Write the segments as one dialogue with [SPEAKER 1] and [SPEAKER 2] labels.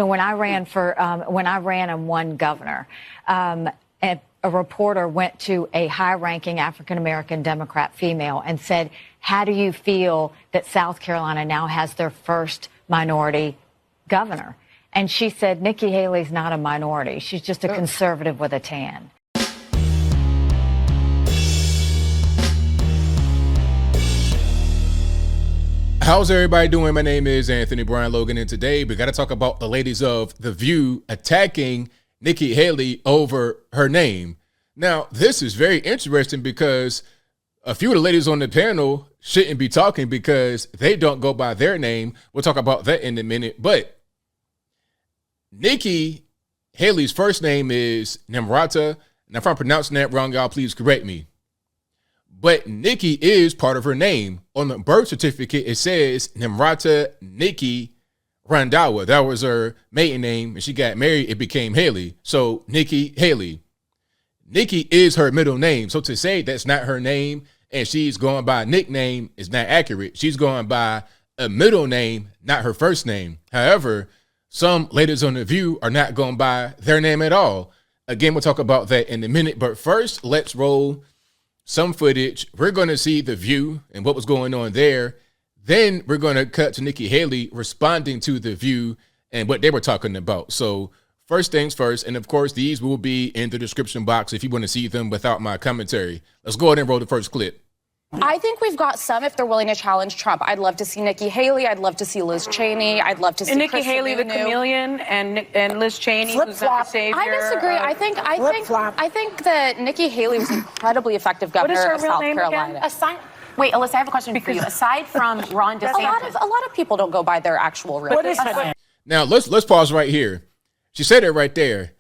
[SPEAKER 1] when I ran and won governor, a reporter went to a high-ranking African-American Democrat female and said, how do you feel that South Carolina now has their first minority governor? And she said, Nikki Haley's not a minority. She's just a conservative with a tan.
[SPEAKER 2] How's everybody doing? My name is Anthony Brian Logan, and today we got to talk about the ladies of The View attacking Nikki Haley over her name. Now, this is very interesting because a few of the ladies on the panel shouldn't be talking because they don't go by their name. We'll talk about that in a minute. But Nikki Haley's first name is Nimrata. And if I'm pronouncing that wrong, y'all please correct me. But Nikki is part of her name. On the birth certificate, it says Nimrata Nikki Randhawa. That was her maiden name. And she got married, it became Haley. So Nikki Haley. Nikki is her middle name. So to say that's not her name and she's going by a nickname is not accurate. She's going by a middle name, not her first name. However, some ladies on The View are not going by their name at all. Again, we'll talk about that in a minute. But first, let's roll some footage. We're going to see The View and what was going on there. Then we're going to cut to Nikki Haley responding to The View and what they were talking about. So first things first, and of course, these will be in the description box if you want to see them without my commentary. Let's go ahead and roll the first clip.
[SPEAKER 3] I think we've got some if they're willing to challenge Trump. I'd love to see Nikki Haley. I'd love to see Liz Cheney. I'd love to see
[SPEAKER 4] Nikki Haley, the chameleon, and Liz Cheney, who's the savior.
[SPEAKER 3] I disagree. I think that Nikki Haley was an incredibly effective governor of South Carolina.
[SPEAKER 5] Wait, Alyssa, I have a question for you. Aside from Ron DeSantis,
[SPEAKER 3] a lot of people don't go by their actual real name.
[SPEAKER 2] Now let's pause right here. She said it right there.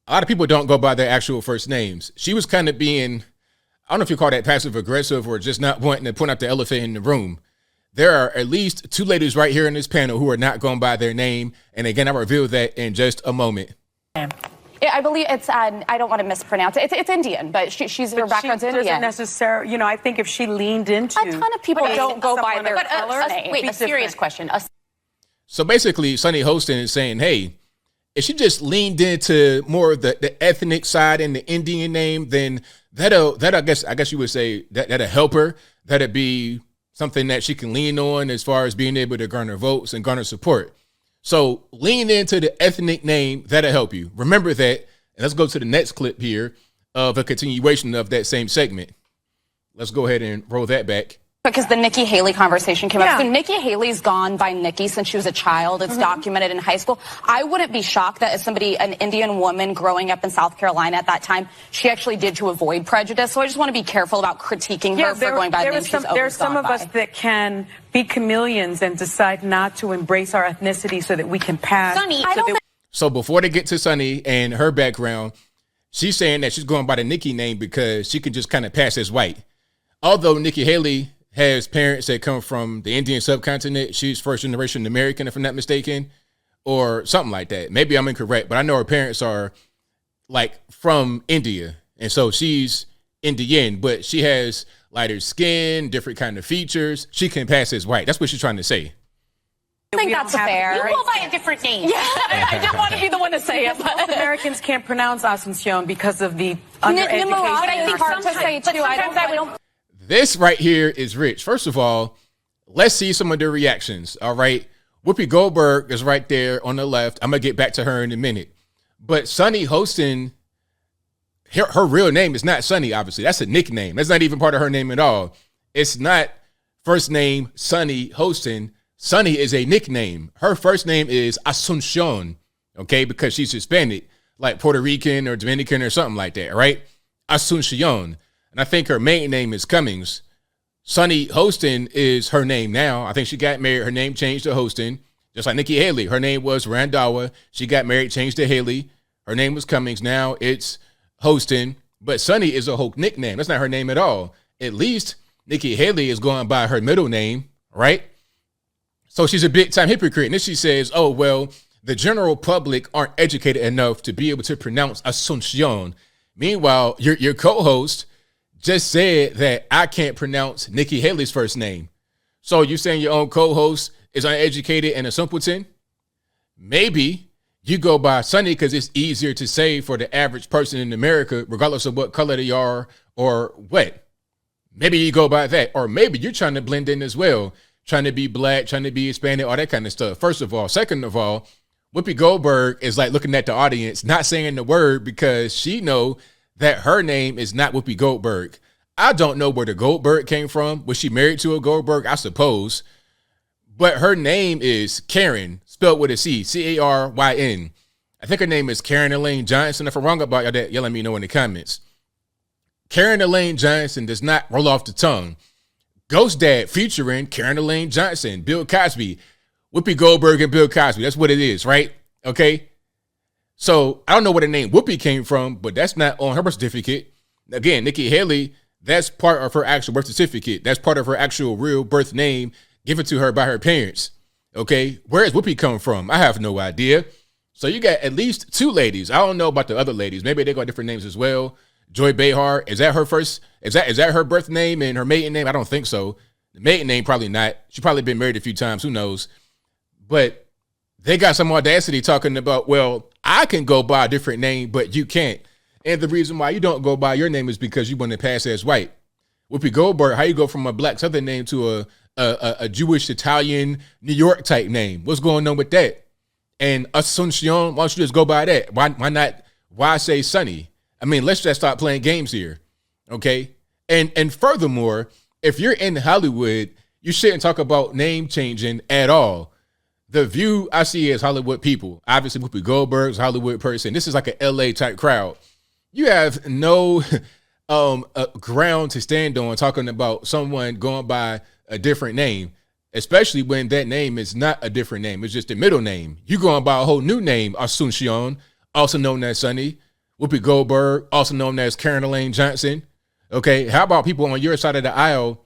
[SPEAKER 2] A lot of people don't go by their actual first names. She was kind of being, I don't know if you call that passive aggressive or just not wanting to point out the elephant in the room. There are at least two ladies right here in this panel who are not going by their name. And again, I'll reveal that in just a moment.
[SPEAKER 3] I believe it's, I don't want to mispronounce it. It's Indian, but she's her background's Indian.
[SPEAKER 4] Doesn't necessarily, I think if she leaned into.
[SPEAKER 3] A ton of people don't go by their color name.
[SPEAKER 5] Wait, a serious question.
[SPEAKER 2] So basically, Sunny Hostin is saying, hey, if she just leaned into more of the ethnic side and the Indian name, then that'll I guess you would say that'll help her. That'll be something that she can lean on as far as being able to garner votes and garner support. So lean into the ethnic name, that'll help you. Remember that. And let's go to the next clip here of a continuation of that same segment. Let's go ahead and roll that back.
[SPEAKER 3] Because the Nikki Haley conversation came up. So Nikki Haley's gone by Nikki since she was a child. It's documented in high school. I wouldn't be shocked that as an Indian woman growing up in South Carolina at that time, she actually did to avoid prejudice. So I just want to be careful about critiquing her for going by the name she's always gone by.
[SPEAKER 4] There are some of us that can be chameleons and decide not to embrace our ethnicity so that we can pass.
[SPEAKER 5] Sunny,
[SPEAKER 2] So before they get to Sunny and her background, she's saying that she's going by the Nikki name because she can just kind of pass as white. Although Nikki Haley has parents that come from the Indian subcontinent. She's first generation American, if I'm not mistaken, or something like that. Maybe I'm incorrect, but I know her parents are like from India. And so she's Indian, but she has lighter skin, different kind of features. She can pass as white. That's what she's trying to say.
[SPEAKER 3] I think that's fair.
[SPEAKER 5] you go by a different name.
[SPEAKER 3] Yeah, I didn't want to be the one to say it.
[SPEAKER 4] But Americans can't pronounce Asuncion because of the
[SPEAKER 3] undereducation.
[SPEAKER 5] But I think
[SPEAKER 3] hard to say too. I don't.
[SPEAKER 2] This right here is rich. First of all, let's see some of their reactions. All right. Whoopi Goldberg is right there on the left. I'm going to get back to her in a minute. But Sunny Hostin, her real name is not Sunny, obviously. That's a nickname. That's not even part of her name at all. It's not first name Sunny Hostin. Sunny is a nickname. Her first name is Asuncion, okay, because she's Hispanic, like Puerto Rican or Dominican or something like that, right? Asuncion. And I think her maiden name is Cummings. Sunny Hostin is her name now. I think she got married. Her name changed to Hostin. Just like Nikki Haley. Her name was Randhawa. She got married, changed to Haley. Her name was Cummings. Now it's Hostin. But Sunny is a whole nickname. That's not her name at all. At least Nikki Haley is going by her middle name, right? So she's a big-time hypocrite. And then she says, oh, well, the general public aren't educated enough to be able to pronounce Asuncion. Meanwhile, your co-host just said that I can't pronounce Nikki Haley's first name. So you saying your own co-host is uneducated and a simpleton? Maybe. You go by Sunny because it's easier to say for the average person in America, regardless of what color they are or what. Maybe you go by that. Or maybe you're trying to blend in as well, trying to be black, trying to be Hispanic, all that kind of stuff. First of all. Second of all, Whoopi Goldberg is like looking at the audience, not saying the word because she know that her name is not Whoopi Goldberg. I don't know where the Goldberg came from. Was she married to a Goldberg? I suppose. But her name is Karen, spelled with a C, Caryn. I think her name is Karen Elaine Johnson. If I'm wrong about that, y'all let me know in the comments. Karen Elaine Johnson does not roll off the tongue. Ghost Dad featuring Karen Elaine Johnson, Bill Cosby, Whoopi Goldberg and Bill Cosby. That's what it is, right? Okay. So I don't know where the name Whoopi came from, but that's not on her birth certificate. Again, Nikki Haley, that's part of her actual birth certificate. That's part of her actual real birth name given to her by her parents. Okay. Where is Whoopi come from? I have no idea. So you got at least two ladies. I don't know about the other ladies. Maybe they got different names as well. Joy Behar, is that her first? Is that her birth name and her maiden name? I don't think so. The maiden name, probably not. She probably been married a few times. Who knows? But they got some audacity talking about, well, I can go by a different name, but you can't. And the reason why you don't go by your name is because you want to pass as white. Whoopi Goldberg, how you go from a black Southern name to a Jewish, Italian, New York type name? What's going on with that? And Asuncion, why don't you just go by that? Why not? Why say Sunny? I mean, let's just stop playing games here, okay? And furthermore, if you're in Hollywood, you shouldn't talk about name changing at all. The view I see as Hollywood people, obviously Whoopi Goldberg's a Hollywood person. This is like a LA type crowd. You have no ground to stand on talking about someone going by a different name, especially when that name is not a different name. It's just a middle name. You going by a whole new name, Asuncion, also known as Sunny. Whoopi Goldberg, also known as Karen Elaine Johnson. Okay, how about people on your side of the aisle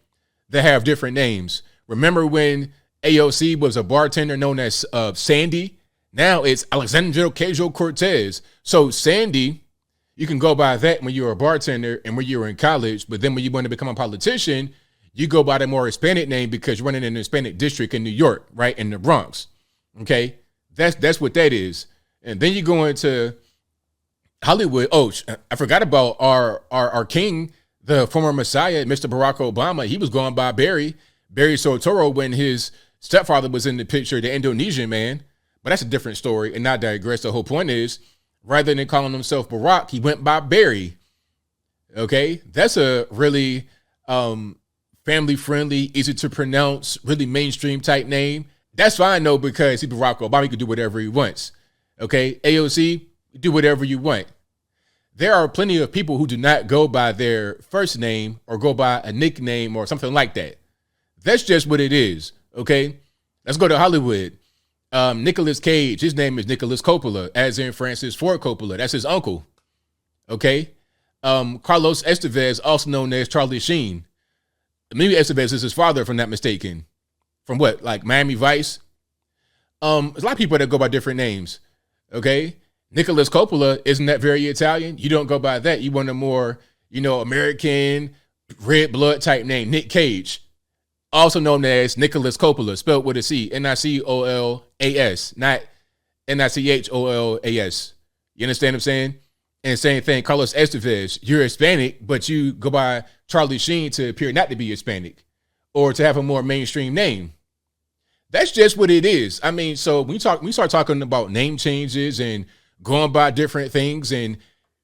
[SPEAKER 2] that have different names? Remember when AOC was a bartender known as Sandy? Now it's Alexandra Ocasio-Cortez. So Sandy, you can go by that when you're a bartender and when you're in college, but then when you want to become a politician, you go by the more Hispanic name because you're running in the Hispanic district in New York, right, in the Bronx. Okay, that's what that is. And then you go into Hollywood. Oh, I forgot about our king, the former Messiah, Mr. Barack Obama. He was going by Barry Soetoro when his stepfather was in the picture, the Indonesian man. But that's a different story, and I digress. The whole point is, rather than calling himself Barack, he went by Barry. Okay, that's a really family-friendly, easy to pronounce, really mainstream type name. That's fine though, because he's Barack Obama. He can do whatever he wants. Okay, AOC, do whatever you want. There are plenty of people who do not go by their first name or go by a nickname or something like that. That's just what it is. Okay, let's go to Hollywood. Nicolas Cage, his name is Nicholas Coppola, as in Francis Ford Coppola. That's his uncle. Okay. Carlos Estevez, also known as Charlie Sheen. Maybe Estevez is his father, if I'm not mistaken. From what, like Miami Vice? There's a lot of people that go by different names. Okay. Nicholas Coppola, isn't that very Italian? You don't go by that. You want a more, American, red blood type name. Nick Cage, also known as Nicholas Coppola, spelled with a C, Nicolas, not Nicholas. You understand what I'm saying? And same thing, Carlos Estevez, you're Hispanic, but you go by Charlie Sheen to appear not to be Hispanic or to have a more mainstream name. That's just what it is. I mean, so we start talking about name changes and going by different things and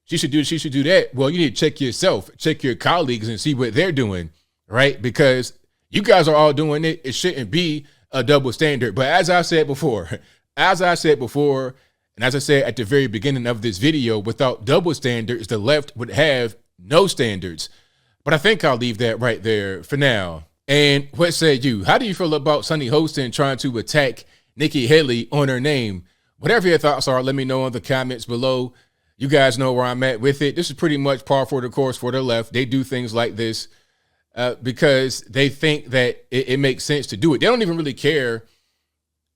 [SPEAKER 2] she should do that. Well, you need to check yourself, check your colleagues and see what they're doing, right? Because you guys are all doing it. It shouldn't be a double standard. But as I said before, and as I said at the very beginning of this video, without double standards, the left would have no standards. But I think I'll leave that right there for now. And what say you? How do you feel about Sunny Hostin trying to attack Nikki Haley on her name? Whatever your thoughts are, let me know in the comments below. You guys know where I'm at with it. This is pretty much par for the course for the left. They do things like this because they think that it makes sense to do it. They don't even really care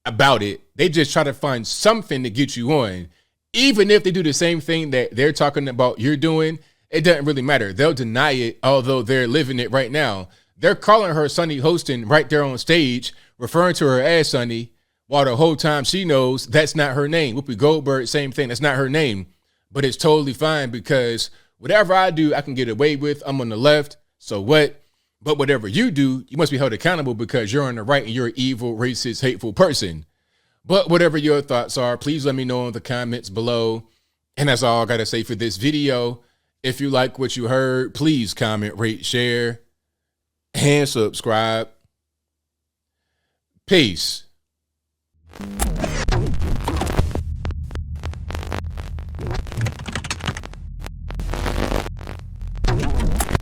[SPEAKER 2] about it. They just try to find something to get you on. Even if they do the same thing that they're talking about you're doing, it doesn't really matter. They'll deny it, although they're living it right now. They're calling her Sunny Hostin right there on stage, referring to her as Sunny, while the whole time she knows that's not her name. Whoopi Goldberg, same thing. That's not her name. But it's totally fine because whatever I do, I can get away with. I'm on the left. So what? But whatever you do, you must be held accountable because you're on the right and you're an evil, racist, hateful person. But whatever your thoughts are, please let me know in the comments below. And that's all I got to say for this video. If you like what you heard, please comment, rate, share, and subscribe. Peace.